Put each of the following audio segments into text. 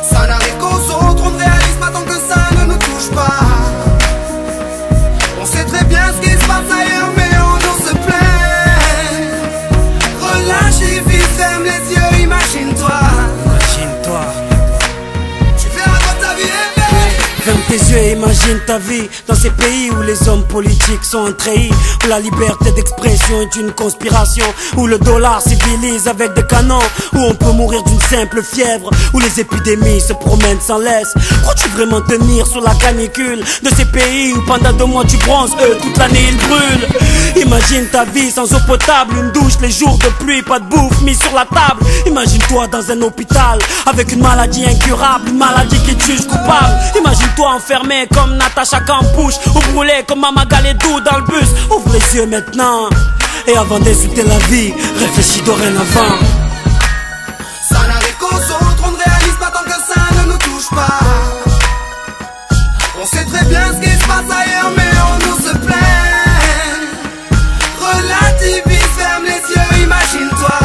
Ça n'arrive qu'aux autres, on ne réalise pas tant que ça ne nous touche pas. On sait très bien ce qui se passe ailleurs, mais on se plaint. Relâche et vite, ferme les yeux, imagine-toi. Imagine-toi. Tu verras quand ta vie est belle. Ferme tes yeux et imagine ta vie dans ces pays où les hommes politiques sont trahis, où la liberté d'expression est une conspiration, où le dollar civilise avec des canons, où on peut mourir d'une simple fièvre, où les épidémies se promènent sans laisse. Crois-tu vraiment tenir sous la canicule de ces pays où pendant 2 mois tu bronzes, eux toute l'année ils brûlent? Imagine ta vie sans eau potable, une douche les jours de pluie, pas de bouffe mise sur la table. Imagine-toi dans un hôpital avec une maladie incurable, une maladie qui te juge coupable. Imagine-toi enfermé comme Natacha Campouche, ou brûlé comme Mama Galedou dans le bus. Ouvre les yeux maintenant, et avant d'insulter la vie, réfléchis dorénavant. Ça n'arrive qu'aux autres, on ne réalise pas tant que ça ne nous touche pas. On sait très bien ce qui se passe ailleurs, mais on se plaint. Relativise, ferme les yeux, imagine-toi.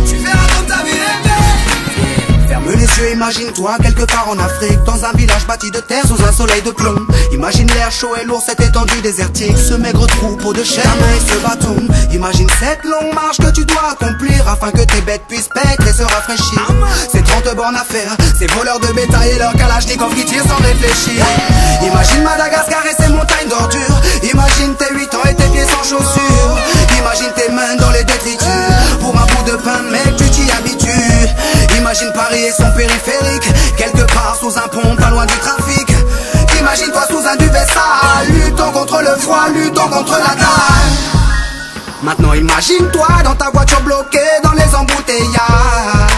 Tu verras quand ta vie est belle. Ferme les yeux, imagine-toi quelque part en Afrique, dans un village bâti de terre sous un soleil de plomb. Imagine l'air chaud et lourd, cette étendue désertique, ce maigre troupeau de chair et ce bâton. Imagine cette longue marche que tu dois accomplir afin que tes bêtes puissent paître et se rafraîchir. Ces 30 bornes à faire, ces voleurs de bétail et leurs kalachnikov qui tirent sans réfléchir. Imagine Madagascar et ses montagnes d'ordures. Imagine tes 8 ans et tes pieds sans chaussures. Imagine tes mains dans les détritus. Pour un bout de pain, mec, tu t'y habitues. Imagine Paris et son périphérique, quelque part sous un pont, pas loin du trafic. Imagine-toi sous un duvet sale, luttant contre le froid, luttant contre la dalle. Maintenant imagine-toi dans ta voiture bloquée dans les embouteillages.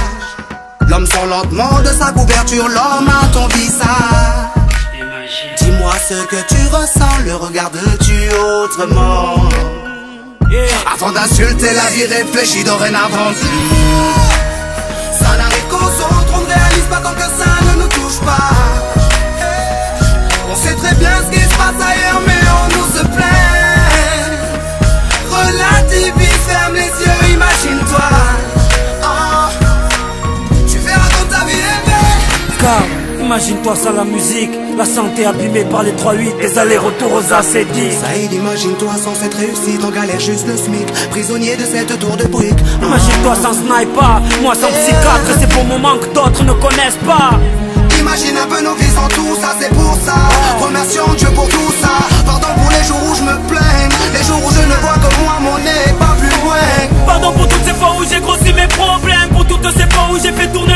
L'homme sort lentement de sa couverture, l'homme à ton visage. Dis-moi ce que tu ressens, le regardes-tu autrement? Avant d'insulter la vie, réfléchis dorénavant. Ça n'arrive qu'aux autres, on ne réalise pas tant que ça ne nous touche pas. On sait très bien ce qui se passe ailleurs, mais on se plaint. Relativise, ferme les yeux, imagine-toi. Tu verras quand ta vie est belle. Car imagine-toi sans la musique, la santé abîmée par les 3-8, les allers-retours aux AC10. Saïd, imagine-toi sans cette réussite, en galère juste le SMIC, prisonnier de cette tour de briques. Imagine-toi sans sniper, moi sans psychiatre, ces bons moments que d'autres ne connaissent pas. Imagine un peu nos vies sans tout ça, c'est pour ça. Remercions Dieu pour tout ça. Pardon pour les jours où je me plains, les jours où je ne vois que moi, mon nez pas plus loin. Pardon pour toutes ces fois où j'ai grossi mes problèmes, pour toutes ces fois où j'ai fait tourner